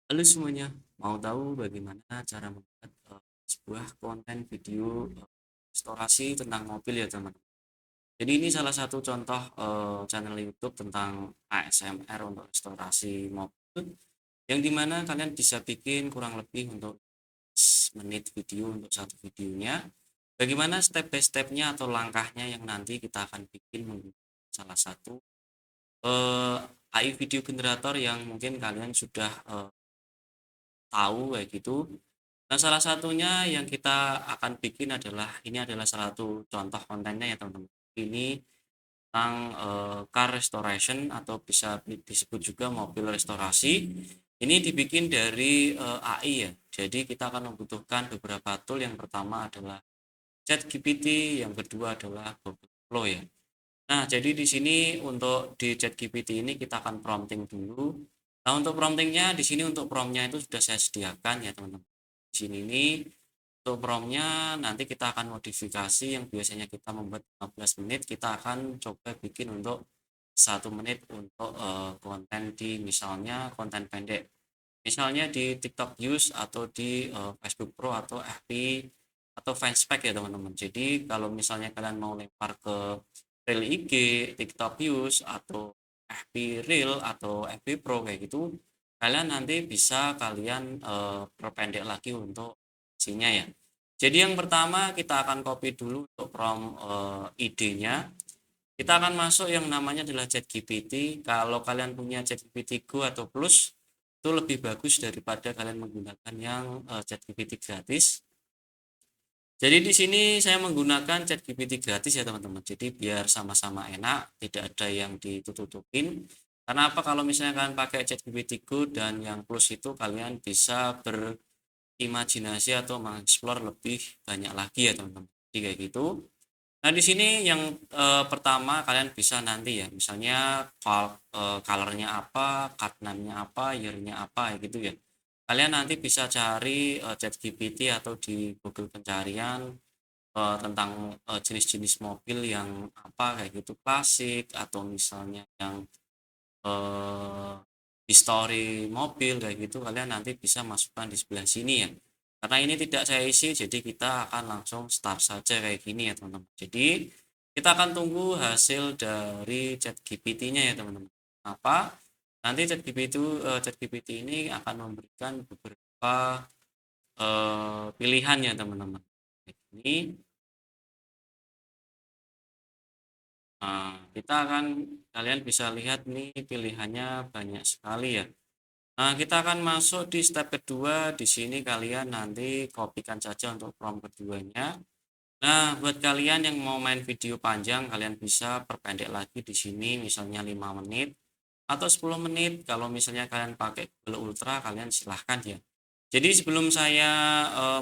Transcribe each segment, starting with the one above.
Halo semuanya, mau tahu bagaimana cara membuat sebuah konten video restorasi tentang mobil ya teman-teman. Jadi ini salah satu contoh channel YouTube tentang ASMR untuk restorasi mobil, yang dimana kalian bisa bikin kurang lebih untuk menit video untuk satu videonya. Bagaimana step by stepnya atau langkahnya yang nanti kita akan bikin menggunakan salah satu AI video generator yang mungkin kalian sudah tahu kayak gitu. Nah, salah satunya yang kita akan bikin adalah ini adalah salah satu contoh kontennya ya teman-teman. Ini tentang car restoration atau bisa disebut juga mobil restorasi. Ini dibikin dari AI ya. Jadi kita akan membutuhkan beberapa tool. Yang pertama adalah ChatGPT, yang kedua adalah Google Flow ya. Nah, jadi di sini untuk di ChatGPT ini kita akan prompting dulu. Nah, untuk promptingnya di sini untuk promptnya itu sudah saya sediakan ya teman-teman. Di sini ini untuk promptnya nanti kita akan modifikasi yang biasanya kita membuat 15 menit, kita akan coba bikin untuk 1 menit untuk konten di misalnya konten pendek. Misalnya di TikTok Views atau di Facebook Pro atau FB atau Fanspage ya teman-teman. Jadi kalau misalnya kalian mau lempar ke Reel IG, TikTok Views atau FB Reel atau FB Pro kayak gitu, kalian nanti bisa kalian perpendek lagi untuk isinya ya. Jadi yang pertama kita akan copy dulu untuk prompt idenya. Kita akan masuk yang namanya adalah ChatGPT. Kalau kalian punya ChatGPT Go atau Plus, itu lebih bagus daripada kalian menggunakan yang ChatGPT gratis. Jadi di sini saya menggunakan ChatGPT gratis ya teman-teman. Jadi biar sama-sama enak, tidak ada yang ditutupin. Karena apa kalau misalnya kalian pakai ChatGPT Go dan yang Plus itu kalian bisa berimajinasi atau mengeksplor lebih banyak lagi ya teman-teman. Jadi kayak gitu. Nah, di sini yang pertama kalian bisa nanti ya, misalnya colornya apa, cut name-nya apa, year-nya apa, ya gitu ya. Kalian nanti bisa cari ChatGPT atau di Google pencarian tentang jenis-jenis mobil yang apa kayak gitu, klasik atau misalnya yang eh, history mobil kayak gitu, kalian nanti bisa masukkan di sebelah sini ya. Karena ini tidak saya isi, jadi kita akan langsung start saja kayak gini ya teman-teman. Jadi kita akan tunggu hasil dari ChatGPT-nya ya teman-teman. Apa? Nanti ChatGPT ini akan memberikan beberapa pilihan ya teman-teman. Ini kita akan kalian bisa lihat nih pilihannya banyak sekali ya. Nah, kita akan masuk di step kedua. Di sini kalian nanti kopikan saja untuk prompt keduanya. Nah, buat kalian yang mau main video panjang, kalian bisa perpendek lagi di sini, misalnya 5 menit atau 10 menit. Kalau misalnya kalian pakai Google Ultra, kalian silahkan ya. Jadi sebelum saya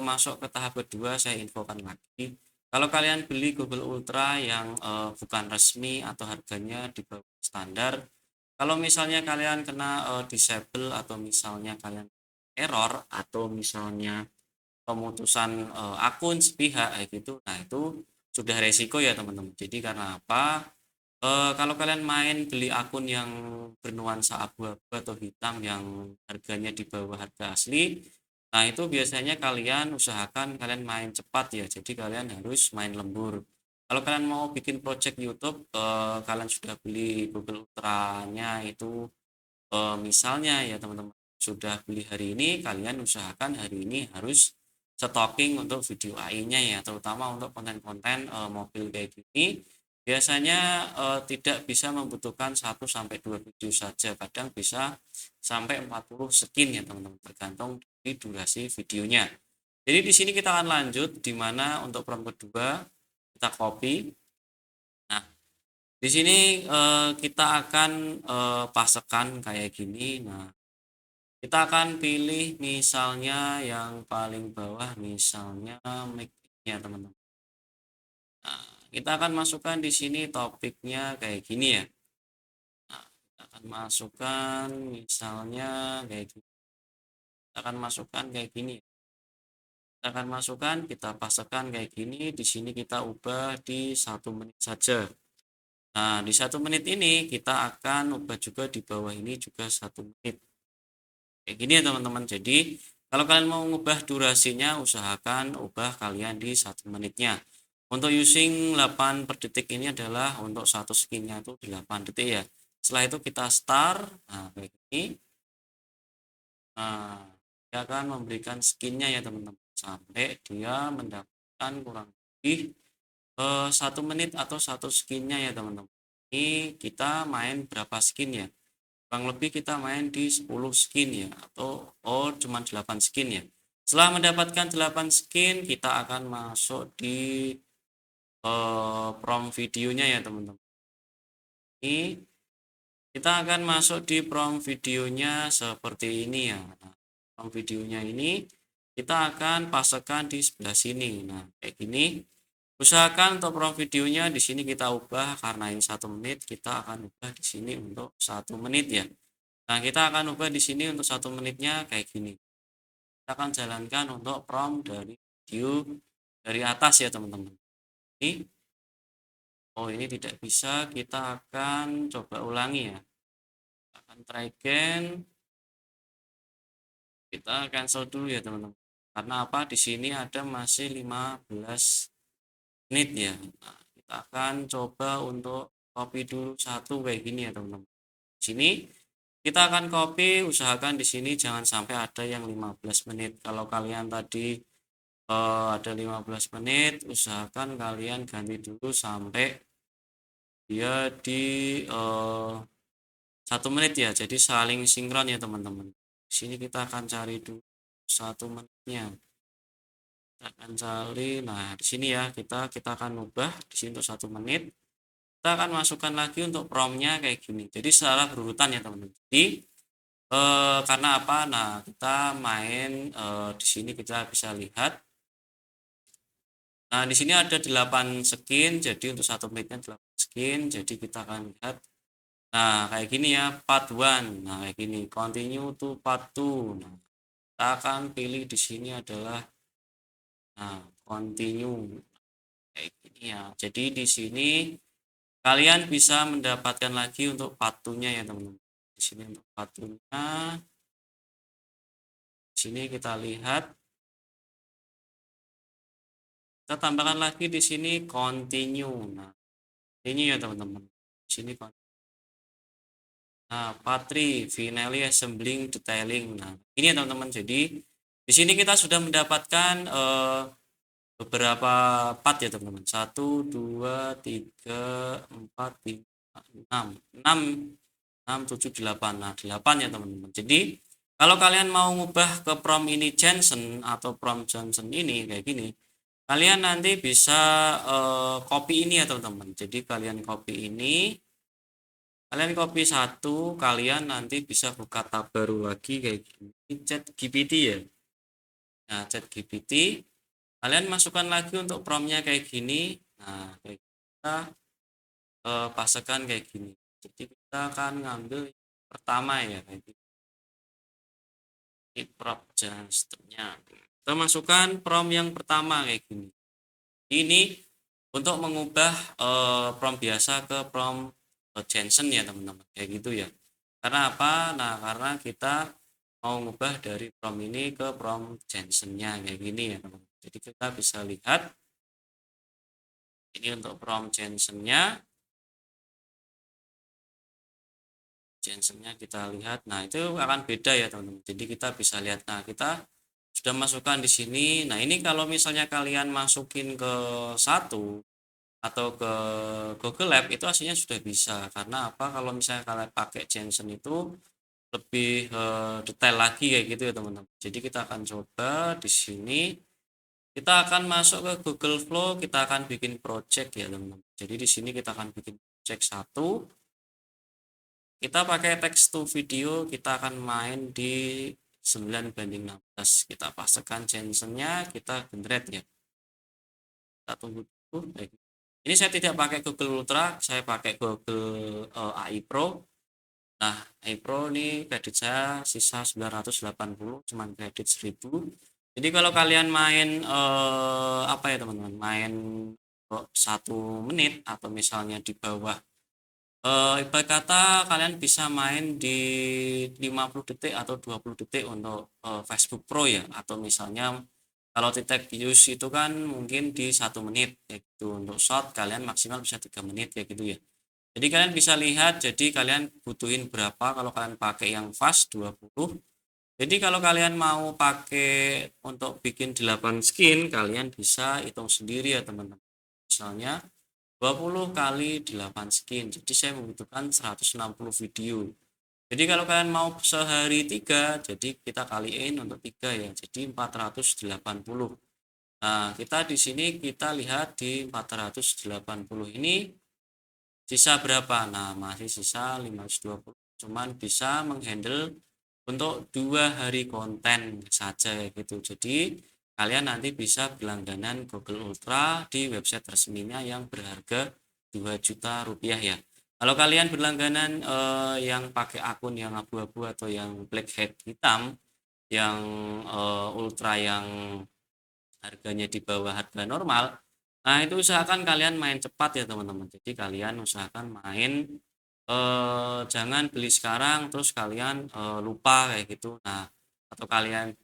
masuk ke tahap kedua, saya infokan lagi. Kalau kalian beli Google Ultra yang bukan resmi atau harganya di bawah standar, kalau misalnya kalian kena disable atau misalnya kalian error atau misalnya pemutusan akun sepihak kayak gitu, nah itu sudah resiko ya teman-teman. Jadi karena apa? Kalau kalian main beli akun yang bernuansa abu-abu atau hitam yang harganya di bawah harga asli, nah itu biasanya kalian usahakan kalian main cepat ya. Jadi kalian harus main lembur. Kalau kalian mau bikin project YouTube, kalian sudah beli Google Ultra-nya itu misalnya ya teman-teman sudah beli hari ini, kalian usahakan hari ini harus stocking untuk video AI-nya ya, terutama untuk konten-konten mobil kayak gini. Biasanya tidak bisa membutuhkan 1 sampai 2 video saja, kadang bisa sampai 40 skin ya teman-teman, tergantung dari durasi videonya. Jadi di sini kita akan lanjut, di mana untuk prompt kedua kita copy. Nah, di sini kita akan pastekan kayak gini. Nah, kita akan pilih misalnya yang paling bawah, misalnya mic ya teman-teman. Nah, kita akan masukkan di sini topiknya kayak gini ya. Nah, kita akan masukkan misalnya kayak gini. Kita akan masukkan kayak gini. Kita akan masukkan, kita pastekan kayak gini. Di sini kita ubah di 1 menit saja. Nah, di 1 menit ini kita akan ubah juga di bawah ini juga 1 menit. Kayak gini ya teman-teman. Jadi kalau kalian mau ngubah durasinya, usahakan ubah kalian di 1 menitnya. Untuk using 8 per detik ini adalah untuk satu skinnya itu 8 detik ya. Setelah itu kita start, nah kayak gini. Nah, dia akan memberikan skinnya ya teman-teman, sampai dia mendapatkan kurang lebih 1 menit atau satu skinnya ya teman-teman. Ini kita main berapa skin ya? Kurang lebih kita main di 10 skin ya, atau cuma 8 skin ya. Setelah mendapatkan 8 skin, kita akan masuk di prompt videonya ya teman-teman. Ini kita akan masuk di prompt videonya seperti ini ya. Nah, prompt videonya ini kita akan pasangkan di sebelah sini. Nah, kayak gini. Usahakan untuk prompt videonya di sini kita ubah, karena ini 1 menit, kita akan ubah di sini untuk 1 menit ya. Nah, kita akan ubah di sini untuk 1 menitnya kayak gini. Kita akan jalankan untuk prompt dari video dari atas ya teman-teman. Ini tidak bisa, kita akan coba ulangi ya. Kita akan try again. Kita cancel dulu ya teman-teman. Karena apa? Di sini ada masih 15 menit ya. Nah, kita akan coba untuk copy dulu satu kayak gini ya teman-teman. Di sini kita akan copy, usahakan di sini jangan sampai ada yang 15 menit. Kalau kalian tadi ada 15 menit, usahakan kalian ganti dulu sampai dia di 1 menit ya. Jadi saling sinkron ya teman-teman. Di sini kita akan cari dulu 1 menitnya. Kita akan cari, nah di sini ya kita akan ubah di sini untuk 1 menit. Kita akan masukkan lagi untuk promptnya kayak gini. Jadi secara berurutan ya teman-teman. Jadi karena apa? Nah, kita main di sini kita bisa lihat. Nah, di sini ada 8 skin, jadi untuk 1 menitnya 8 skin. Jadi kita akan lihat. Nah, kayak gini ya, part 1. Nah, kayak gini, continue to part 2. Nah, kita akan pilih di sini adalah continue kayak gini ya. Jadi di sini kalian bisa mendapatkan lagi untuk part 2-nya ya, teman-teman. Di sini untuk part 2-nya. Di sini kita lihat. Kita tambahkan lagi di sini continue. Nah, ini ya teman-teman. Di sini part 3 finally assembling detailing. Nah, ini ya teman-teman. Jadi di sini kita sudah mendapatkan beberapa part ya teman-teman. 1 2 3 4 5 6 6 6 7 8. Nah, 8 ya teman-teman. Jadi kalau kalian mau ngubah ke prompt ini Jensen atau prompt Johnson ini kayak gini, kalian nanti bisa copy ini ya teman-teman. Jadi kalian copy ini, kalian copy satu, kalian nanti bisa buka tab baru lagi kayak gini, chat GPT ya. Nah, chat GPT kalian masukkan lagi untuk promptnya kayak gini. Nah, kayak kita pasangkan kayak gini. Jadi kita akan ngambil pertama ya kayak gini. Ini prompt Jensennya. Kita masukkan prompt yang pertama kayak gini. Ini untuk mengubah prompt biasa ke prompt Jensen ya teman-teman, kayak gitu ya. Karena apa? Nah, karena kita mau ngubah dari prompt ini ke prompt Jensennya kayak gini ya teman-teman. Jadi kita bisa lihat ini untuk prompt Jensennya kita lihat. Nah, itu akan beda ya teman-teman. Jadi kita bisa lihat. Nah, kita sudah masukkan di sini. Nah, ini kalau misalnya kalian masukin ke satu atau ke Google Lab itu hasilnya sudah bisa. Karena apa? Kalau misalnya kalian pakai Jensen itu lebih detail lagi kayak gitu ya teman-teman. Jadi kita akan coba di sini. Kita akan masuk ke Google Flow, kita akan bikin project ya teman-teman. Jadi di sini kita akan bikin project 1. Kita pakai text to video, kita akan main di 9:16. Kita pasangkan Jensennya, kita generate ya. Kita tunggu dulu. Ini saya tidak pakai Google Ultra, saya pakai Google AI Pro. Nah, AI Pro ini kredit saya sisa 980, cuman kredit 1000. Jadi kalau kalian main apa ya teman-teman, main 1 menit atau misalnya di bawah Ibarat kata kalian bisa main di 50 detik atau 20 detik untuk Facebook Pro ya, atau misalnya kalau titik use itu kan mungkin di 1 menit ya gitu. Untuk short kalian maksimal bisa 3 menit ya gitu ya. Jadi kalian bisa lihat, jadi kalian butuhin berapa kalau kalian pakai yang fast 20. Jadi kalau kalian mau pakai untuk bikin 8 skin, kalian bisa hitung sendiri ya teman-teman. Misalnya 20 kali 8 skin. Jadi saya membutuhkan 160 video. Jadi kalau kalian mau sehari 3, jadi kita kaliin untuk 3 ya. Jadi 480. Nah, kita di sini kita lihat di 480 ini sisa berapa? Nah, masih sisa 520. Cuman bisa menghandle untuk 2 hari konten saja gitu. Jadi kalian nanti bisa berlangganan Google Ultra di website resminya yang berharga 2 juta rupiah ya. Kalau kalian berlangganan yang pakai akun yang abu-abu atau yang black hat hitam, yang ultra yang harganya di bawah harga normal, nah itu usahakan kalian main cepat ya teman-teman. Jadi kalian usahakan main jangan beli sekarang terus kalian lupa kayak gitu. Nah, atau kalian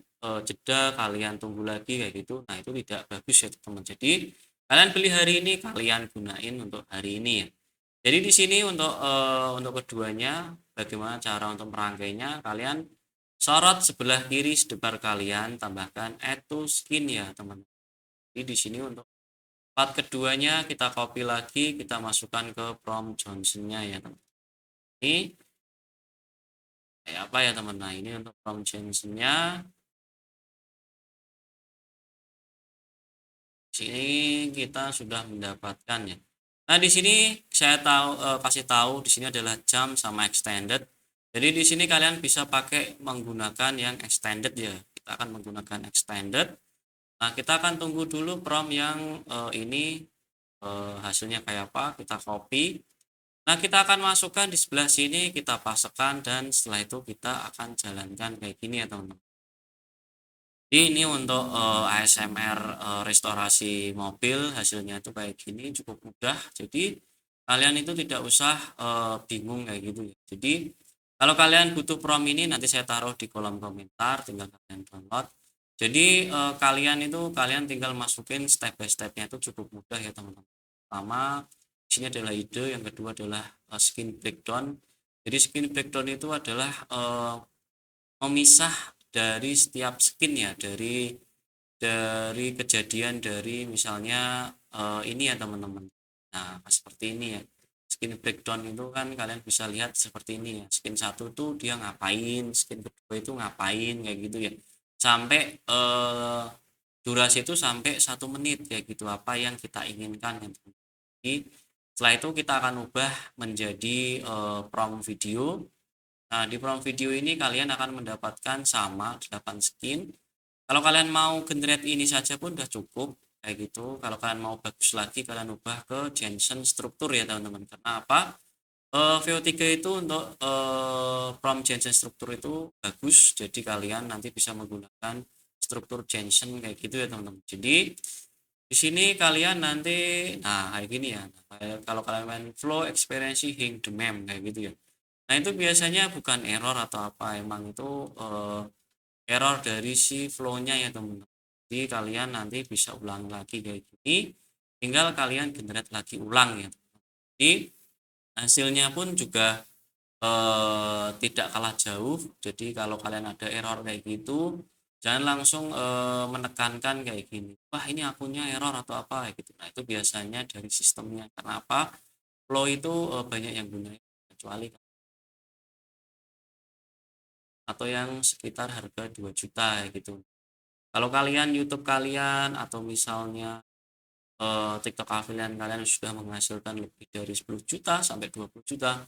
jeda, kalian tunggu lagi kayak gitu. Nah, itu tidak bagus ya teman-teman. Jadi kalian beli hari ini, kalian gunain untuk hari ini ya. Jadi di sini untuk keduanya bagaimana cara untuk merangkainya, kalian sorot sebelah kiri sedebar kalian, tambahkan add to skin ya teman-teman. Jadi di sini untuk part keduanya kita copy lagi, kita masukkan ke prompt Johnson-nya ya teman. Ini kayak apa ya teman. Nah ini untuk prompt Johnson-nya. Sini kita sudah mendapatkan ya. Nah di sini saya kasih tahu di sini adalah jam sama extended. Jadi di sini kalian bisa pakai menggunakan yang extended ya. Kita akan menggunakan extended. Nah kita akan tunggu dulu prompt yang ini hasilnya kayak apa. Kita copy. Nah kita akan masukkan di sebelah sini, kita pasangkan dan setelah itu kita akan jalankan kayak gini ya teman-teman. Ini untuk ASMR restorasi mobil, hasilnya itu kayak gini, cukup mudah. Jadi kalian itu tidak usah bingung kayak gitu ya. Jadi kalau kalian butuh prompt ini nanti saya taruh di kolom komentar, tinggal kalian download. Jadi kalian tinggal masukin step by stepnya itu cukup mudah ya teman-teman. Pertama, di sini adalah ide, yang kedua adalah skin breakdown. Jadi skin breakdown itu adalah memisah dari setiap skin ya, dari kejadian, dari misalnya ini ya teman-teman. Nah seperti ini ya, skin breakdown itu kan kalian bisa lihat seperti ini ya. Skin satu tuh dia ngapain, skin kedua itu ngapain kayak gitu ya, sampai durasi itu sampai 1 menit kayak gitu, apa yang kita inginkan ya teman-teman. Jadi setelah itu kita akan ubah menjadi prompt video. Nah, di prompt video ini kalian akan mendapatkan sama 8 skin. Kalau kalian mau generate ini saja pun udah cukup kayak gitu. Kalau kalian mau bagus lagi, kalian ubah ke Jensen struktur ya teman-teman. Karena apa? VO3 itu untuk prompt Jensen struktur itu bagus. Jadi kalian nanti bisa menggunakan struktur Jensen kayak gitu ya teman-teman. Jadi di sini kalian nanti, nah kayak gini ya. Kalau kalian main flow experience hing the mem kayak gitu ya. Nah itu biasanya bukan error atau apa, emang itu error dari si flow-nya ya teman-teman. Jadi kalian nanti bisa ulang lagi kayak gini, tinggal kalian generate lagi ulang ya. Jadi hasilnya pun juga tidak kalah jauh. Jadi kalau kalian ada error kayak gitu, jangan langsung menekankan kayak gini, wah ini akunnya error atau apa kayak gitu. Nah itu biasanya dari sistemnya. Karena apa? Flow itu banyak yang gunain, kecuali atau yang sekitar harga 2 juta gitu. Kalau kalian YouTube kalian atau misalnya TikTok affiliate kalian sudah menghasilkan lebih dari 10 juta sampai 20 juta,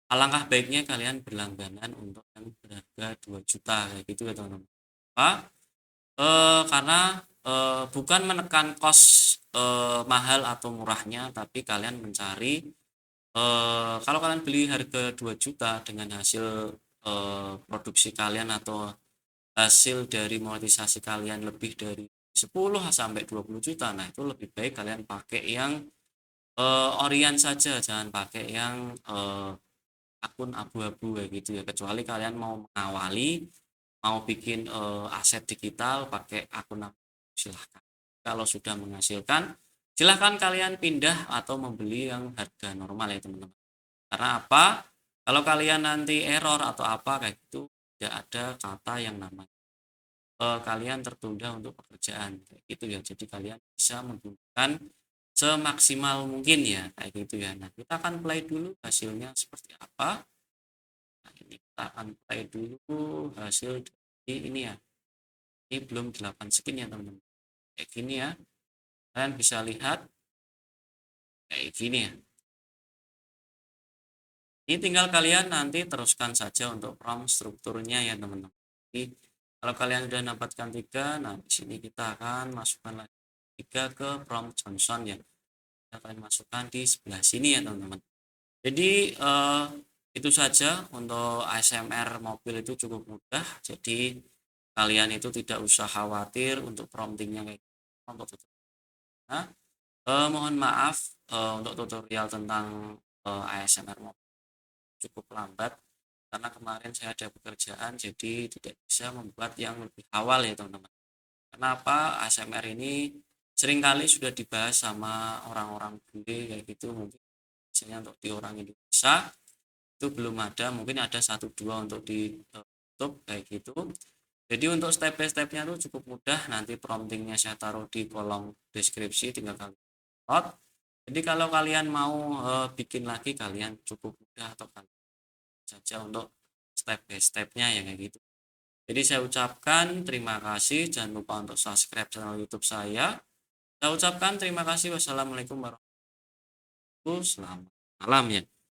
alangkah baiknya kalian berlangganan untuk yang berharga 2 juta kayak gitu ya teman-teman. Apa? Karena bukan menekan cost mahal atau murahnya, tapi kalian mencari kalau kalian beli harga 2 juta dengan hasil produksi kalian atau hasil dari monetisasi kalian lebih dari 10 sampai 20 juta, nah itu lebih baik kalian pakai yang Orient saja, jangan pakai yang akun abu-abu kayak gitu ya. Kecuali kalian mau mengawali, mau bikin aset digital pakai akun abu, silahkan. Kalau sudah menghasilkan, silahkan kalian pindah atau membeli yang harga normal ya teman-teman. Karena apa? Kalau kalian nanti error atau apa kayak gitu, tidak ada kata yang namanya kalian tertunda untuk pekerjaan kayak gitu ya. Jadi kalian bisa menggunakan semaksimal mungkin ya kayak gitu ya. Nah, kita akan play dulu hasilnya seperti apa. Nah, ini kita akan play dulu hasil dari ini ya. Ini belum 8 skin ya teman-teman. Kayak gini ya. Kalian bisa lihat kayak gini ya. Ini tinggal kalian nanti teruskan saja untuk prompt strukturnya ya teman-teman. Jadi kalau kalian sudah dapatkan 3, nah di sini kita akan masukkan lagi 3 ke prompt Johnson ya. Kita akan masukkan di sebelah sini ya teman-teman. Jadi itu saja untuk ASMR mobil itu cukup mudah. Jadi kalian itu tidak usah khawatir untuk promptingnya kayak gitu. Untuk tutorial. Nah, mohon maaf untuk tutorial tentang ASMR mobil cukup lambat karena kemarin saya ada pekerjaan jadi tidak bisa membuat yang lebih awal ya teman-teman. Kenapa ASMR ini seringkali sudah dibahas sama orang-orang bule kayak gitu, mungkin biasanya untuk di orang Indonesia itu belum ada, mungkin ada 1-2 untuk di YouTube kayak gitu. Jadi untuk step by stepnya itu cukup mudah, nanti promptingnya saya taruh di kolom deskripsi, tinggal kalian download. Jadi kalau kalian mau bikin lagi kalian cukup mudah atau kalian saja untuk step by stepnya ya kayak gitu. Jadi saya ucapkan terima kasih, jangan lupa untuk subscribe channel YouTube saya. Saya ucapkan terima kasih. Wassalamualaikum warahmatullahi wabarakatuh. Selamat malam ya.